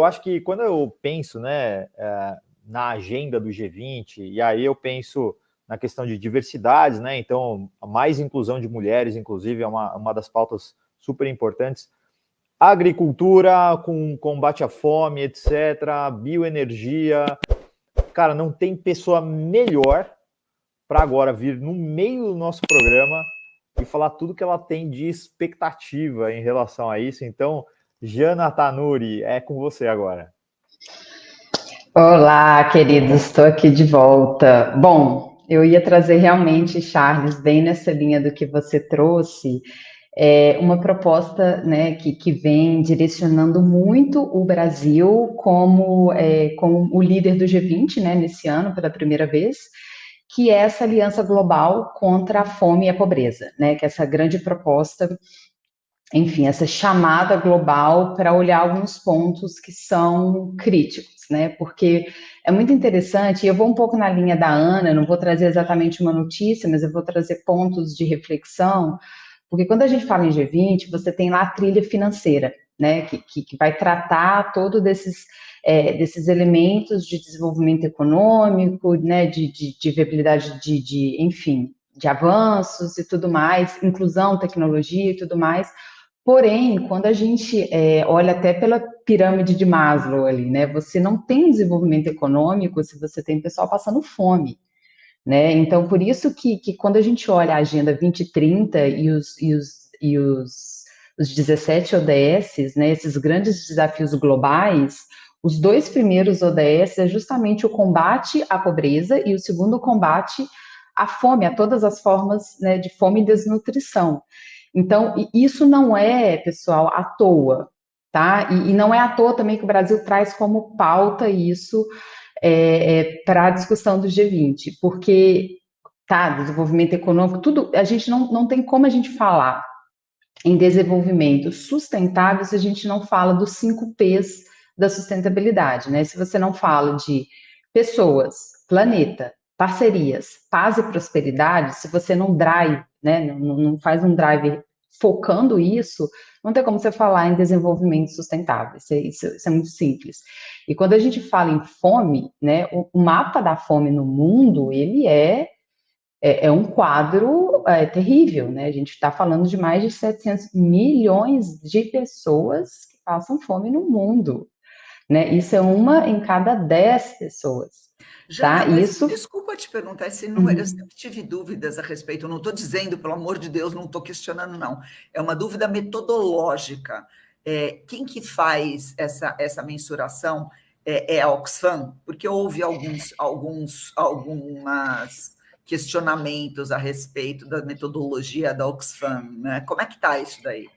Eu acho que quando eu penso, né, na agenda do G20, e aí eu penso na questão de diversidades, né, então mais inclusão de mulheres, inclusive, é uma das pautas super importantes. Agricultura com combate à fome, etc., bioenergia. Cara, não tem pessoa melhor para agora vir no meio do nosso programa e falar tudo que ela tem de expectativa em relação a isso. Então, Jana Tanuri, é com você agora. Olá, queridos, estou aqui de volta. Bom, eu ia trazer realmente, Charles, bem nessa linha do que você trouxe, uma proposta, né, que vem direcionando muito o Brasil como o líder do G20, né, nesse ano, pela primeira vez, que é essa aliança global contra a fome e a pobreza, né, que é essa grande proposta, enfim, essa chamada global para olhar alguns pontos que são críticos, né? Porque é muito interessante, e eu vou um pouco na linha da Ana, não vou trazer exatamente uma notícia, mas eu vou trazer pontos de reflexão, porque quando a gente fala em G20, você tem lá a trilha financeira, né? Que vai tratar todos desses elementos de desenvolvimento econômico, né? De viabilidade enfim, de avanços e tudo mais, inclusão, tecnologia e tudo mais. Porém, quando a gente olha até pela pirâmide de Maslow ali, né, você não tem desenvolvimento econômico se você tem pessoal passando fome, né? Então, por isso que quando a gente olha a Agenda 2030 os 17 ODS, né, esses grandes desafios globais, os dois primeiros ODS é justamente o combate à pobreza e o segundo, o combate à fome, a todas as formas, né, de fome e desnutrição. Então, isso não é, pessoal, à toa, tá? E não é à toa também que o Brasil traz como pauta isso para a discussão do G20, porque, tá, desenvolvimento econômico, tudo, a gente não tem como a gente falar em desenvolvimento sustentável se a gente não fala dos 5 P's da sustentabilidade, né? Se você não fala de pessoas, planeta, parcerias, paz e prosperidade, se você não drive, né, não faz um drive focando isso, não tem como você falar em desenvolvimento sustentável. Isso é muito simples. E quando a gente fala em fome, né, o mapa da fome no mundo, ele é um quadro terrível, né? A gente está falando de mais de 700 milhões de pessoas que passam fome no mundo, né? Isso é uma em cada 10 pessoas, Jana, tá? mas Isso... desculpa te perguntar esse número, eu sempre tive dúvidas a respeito, eu não estou dizendo, pelo amor de Deus, não estou questionando, não. É uma dúvida metodológica. Quem que faz essa mensuração é a Oxfam? Porque houve alguns questionamentos a respeito da metodologia da Oxfam, né? Como é que está isso daí?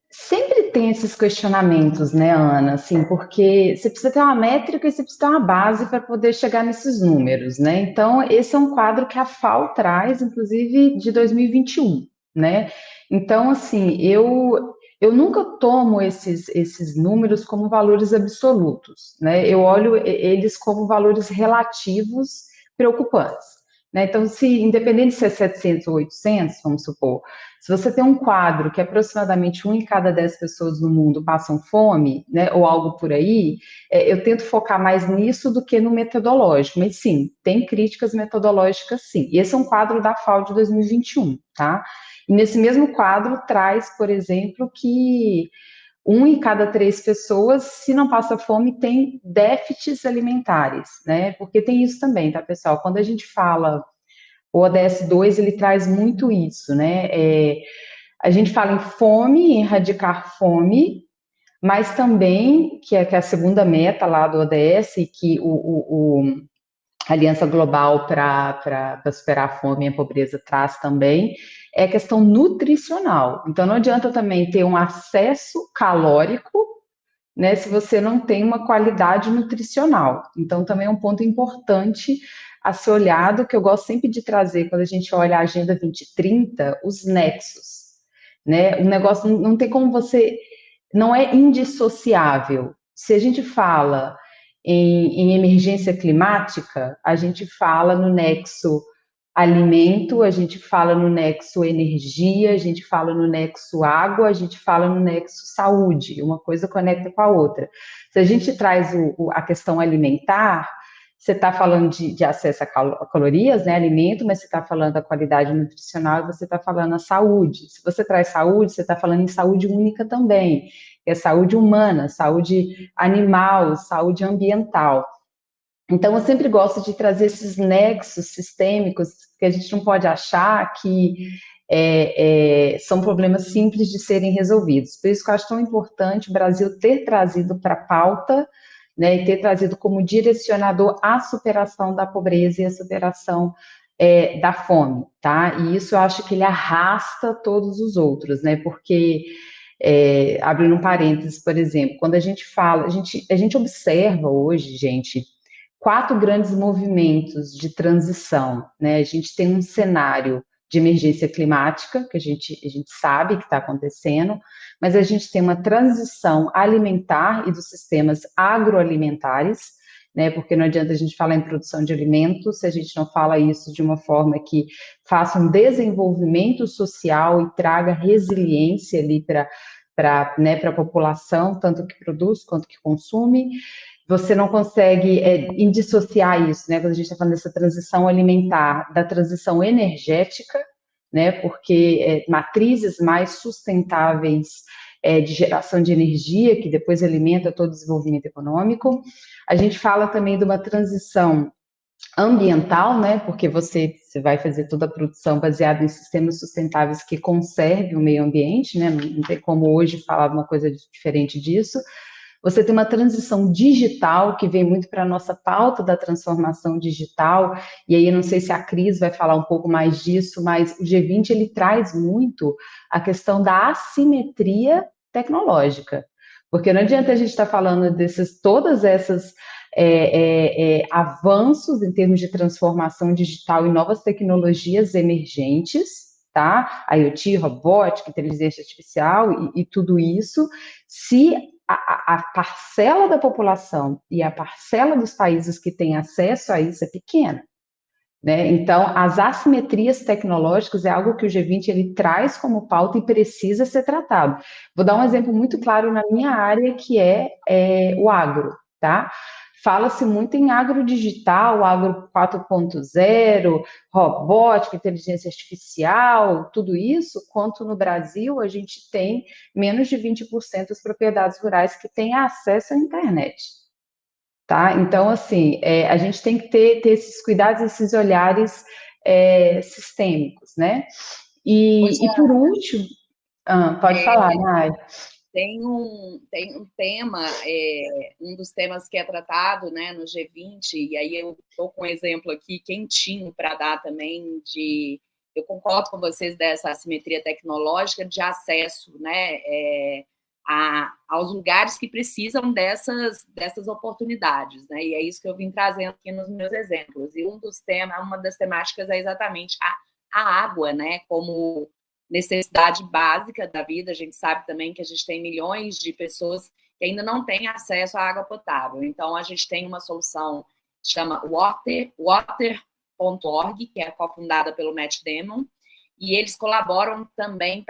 Sempre tem esses questionamentos, né, Ana? Assim, porque você precisa ter uma métrica e você precisa ter uma base para poder chegar nesses números, né? Então, esse é um quadro que a FAO traz, inclusive, de 2021, né? Então, assim, eu nunca tomo esses números como valores absolutos, né? Eu olho eles como valores relativos preocupantes, né? Então, se independente se é 700 ou 800, vamos supor, se você tem um quadro que aproximadamente 1 em cada 10 pessoas no mundo passam fome, né, ou algo por aí, eu tento focar mais nisso do que no metodológico. Mas sim, tem críticas metodológicas, sim. E esse é um quadro da FAO de 2021, tá? E nesse mesmo quadro traz, por exemplo, que 1 em cada 3 pessoas, se não passa fome, tem déficits alimentares, né? Porque tem isso também, tá, pessoal? Quando a gente fala o ODS 2, ele traz muito isso, né? A gente fala em fome, em erradicar fome, mas também, que é a segunda meta lá do ODS, que a Aliança Global para superar a fome e a pobreza traz também, é a questão nutricional. Então, não adianta também ter um acesso calórico, né, se você não tem uma qualidade nutricional. Então, também é um ponto importante a ser olhado, que eu gosto sempre de trazer, quando a gente olha a Agenda 2030, os nexos. Né? O negócio não tem como você... Não é indissociável. Se a gente fala em emergência climática, a gente fala no nexo alimento, a gente fala no nexo energia, a gente fala no nexo água, a gente fala no nexo saúde, uma coisa conecta com a outra. Se a gente traz a questão alimentar, você está falando de acesso a calorias, né, alimento, mas você está falando da qualidade nutricional e você está falando a saúde. Se você traz saúde, você está falando em saúde única também, que é saúde humana, saúde animal, saúde ambiental. Então, eu sempre gosto de trazer esses nexos sistêmicos, que a gente não pode achar que são problemas simples de serem resolvidos. Por isso que eu acho tão importante o Brasil ter trazido para a pauta, né, e ter trazido como direcionador a superação da pobreza e a superação da fome, tá? E isso eu acho que ele arrasta todos os outros, né? Porque, abrindo um parênteses, por exemplo, quando a gente fala, a gente observa hoje, gente, 4 grandes movimentos de transição, né? A gente tem um cenário de emergência climática, que a gente sabe que está acontecendo, mas a gente tem uma transição alimentar e dos sistemas agroalimentares, né? Porque não adianta a gente falar em produção de alimentos se a gente não fala isso de uma forma que faça um desenvolvimento social e traga resiliência ali para a população, tanto que produz quanto que consome. Você não consegue indissociar isso, né? Quando a gente está falando dessa transição alimentar, da transição energética, né? Porque matrizes mais sustentáveis de geração de energia, que depois alimenta todo o desenvolvimento econômico. A gente fala também de uma transição ambiental, né? Porque você vai fazer toda a produção baseada em sistemas sustentáveis que conservem o meio ambiente, né? Não tem como hoje falar uma coisa diferente disso. Você tem uma transição digital, que vem muito para a nossa pauta da transformação digital, e aí eu não sei se a Cris vai falar um pouco mais disso, mas o G20 ele traz muito a questão da assimetria tecnológica, porque não adianta a gente estar falando todas essas avanços em termos de transformação digital e novas tecnologias emergentes, tá? IoT, robótica, inteligência artificial e tudo isso, se a parcela da população e a parcela dos países que têm acesso a isso é pequena, né? Então, as assimetrias tecnológicas é algo que o G20 ele traz como pauta e precisa ser tratado. Vou dar um exemplo muito claro na minha área, que é o agro, tá? Fala-se muito em agrodigital, agro 4.0, robótica, inteligência artificial, tudo isso, quanto no Brasil a gente tem menos de 20% das propriedades rurais que têm acesso à internet. Tá? Então, assim, a gente tem que ter esses cuidados, esses olhares sistêmicos, né? E por último, pode falar, Nai. Tem um tema, um dos temas que é tratado, né, no G20, e aí eu estou com um exemplo aqui quentinho para dar também eu concordo com vocês dessa assimetria tecnológica de acesso, né, aos lugares que precisam dessas oportunidades, né, e é isso que eu vim trazendo aqui nos meus exemplos. E uma das temáticas é exatamente a água, né, como necessidade básica da vida. A gente sabe também que a gente tem milhões de pessoas que ainda não têm acesso à água potável. Então, a gente tem uma solução que chama Water.org, que é cofundada pelo Matt Damon, e eles colaboram também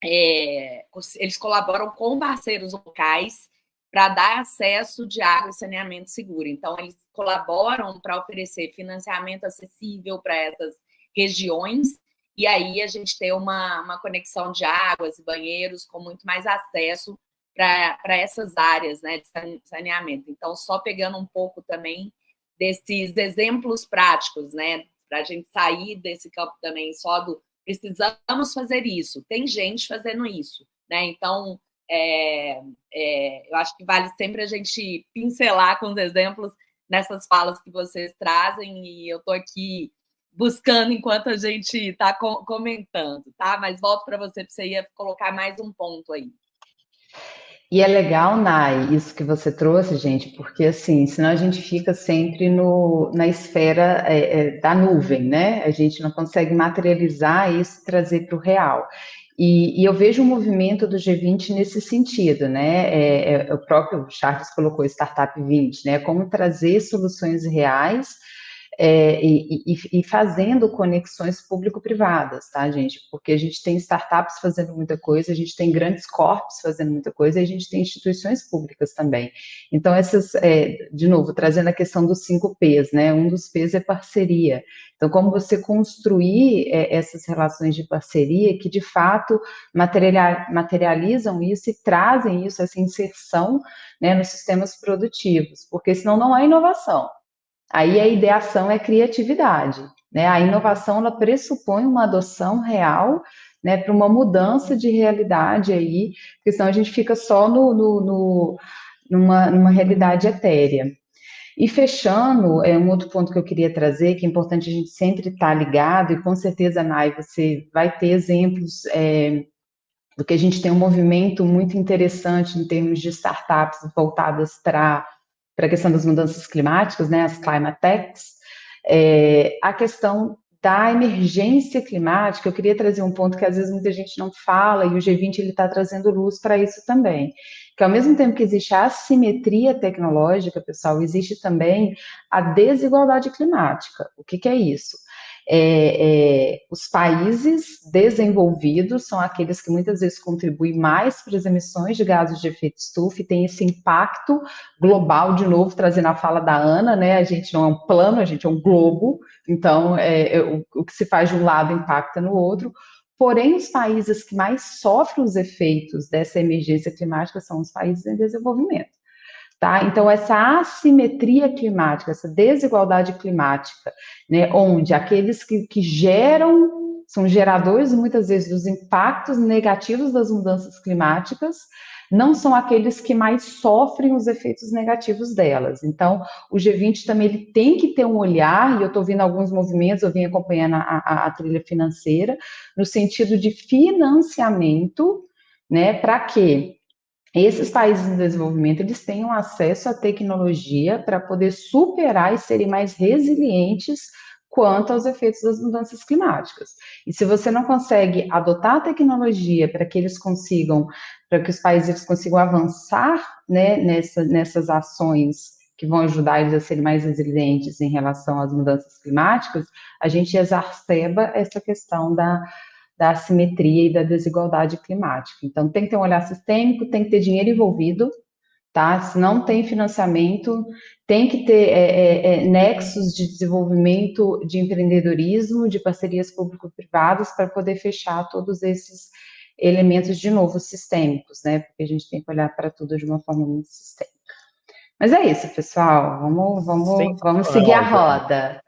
eles colaboram com parceiros locais para dar acesso de água e saneamento seguro. Então, eles colaboram para oferecer financiamento acessível para essas regiões, e aí a gente tem uma conexão de águas e banheiros com muito mais acesso para essas áreas, né, de saneamento. Então, só pegando um pouco também desses exemplos práticos, né, para a gente sair desse campo também só do precisamos fazer isso. Tem gente fazendo isso, né? Então, eu acho que vale sempre a gente pincelar com os exemplos nessas falas que vocês trazem, e eu estou aqui buscando enquanto a gente está comentando, tá? Mas volto para você ia colocar mais um ponto aí. E é legal, Nai, isso que você trouxe, gente, porque assim, senão a gente fica sempre na esfera da nuvem, né? A gente não consegue materializar isso e trazer para o real. E eu vejo o movimento do G20 nesse sentido, né? O próprio Charles colocou Startup 20, né? Como trazer soluções reais e fazendo conexões público-privadas, tá, gente? Porque a gente tem startups fazendo muita coisa, a gente tem grandes corpos fazendo muita coisa, e a gente tem instituições públicas também. Então, de novo, trazendo a questão dos 5 P's, né? Um dos P's é parceria. Então, como você construir essas relações de parceria que, de fato, materializam isso e trazem isso, essa inserção, né, nos sistemas produtivos, porque senão não há inovação. Aí a ideação é criatividade, né? A inovação, ela pressupõe uma adoção real, né, para uma mudança de realidade aí, porque senão a gente fica só numa realidade etérea. E fechando, um outro ponto que eu queria trazer, que é importante a gente sempre estar ligado, e com certeza, Nai, você vai ter exemplos do que a gente tem um movimento muito interessante em termos de startups voltadas para a questão das mudanças climáticas, né, as climate techs, a questão da emergência climática. Eu queria trazer um ponto que às vezes muita gente não fala, e o G20 está trazendo luz para isso também, que ao mesmo tempo que existe a assimetria tecnológica, pessoal, existe também a desigualdade climática. O que é isso? Os países desenvolvidos são aqueles que muitas vezes contribuem mais para as emissões de gases de efeito estufa e tem esse impacto global, de novo, trazendo a fala da Ana, né? A gente não é um plano, a gente é um globo, então o que se faz de um lado impacta no outro. Porém, os países que mais sofrem os efeitos dessa emergência climática são os países em desenvolvimento. Tá? Então, essa assimetria climática, essa desigualdade climática, né, onde aqueles que geram, são geradores muitas vezes dos impactos negativos das mudanças climáticas, não são aqueles que mais sofrem os efeitos negativos delas. Então, o G20 também ele tem que ter um olhar, e eu estou vendo alguns movimentos, eu vim acompanhando a trilha financeira, no sentido de financiamento, né, para quê? Esses países em desenvolvimento, eles tenham acesso à tecnologia para poder superar e serem mais resilientes quanto aos efeitos das mudanças climáticas. E se você não consegue adotar a tecnologia para que eles consigam, para que os países consigam avançar, né, nessas ações que vão ajudar eles a serem mais resilientes em relação às mudanças climáticas, a gente exacerba essa questão da assimetria e da desigualdade climática. Então, tem que ter um olhar sistêmico, tem que ter dinheiro envolvido, tá? Se não tem financiamento, tem que ter nexos de desenvolvimento, de empreendedorismo, de parcerias público-privadas para poder fechar todos esses elementos, de novo, sistêmicos, né? Porque a gente tem que olhar para tudo de uma forma muito sistêmica. Mas é isso, pessoal. Vamos seguir a roda.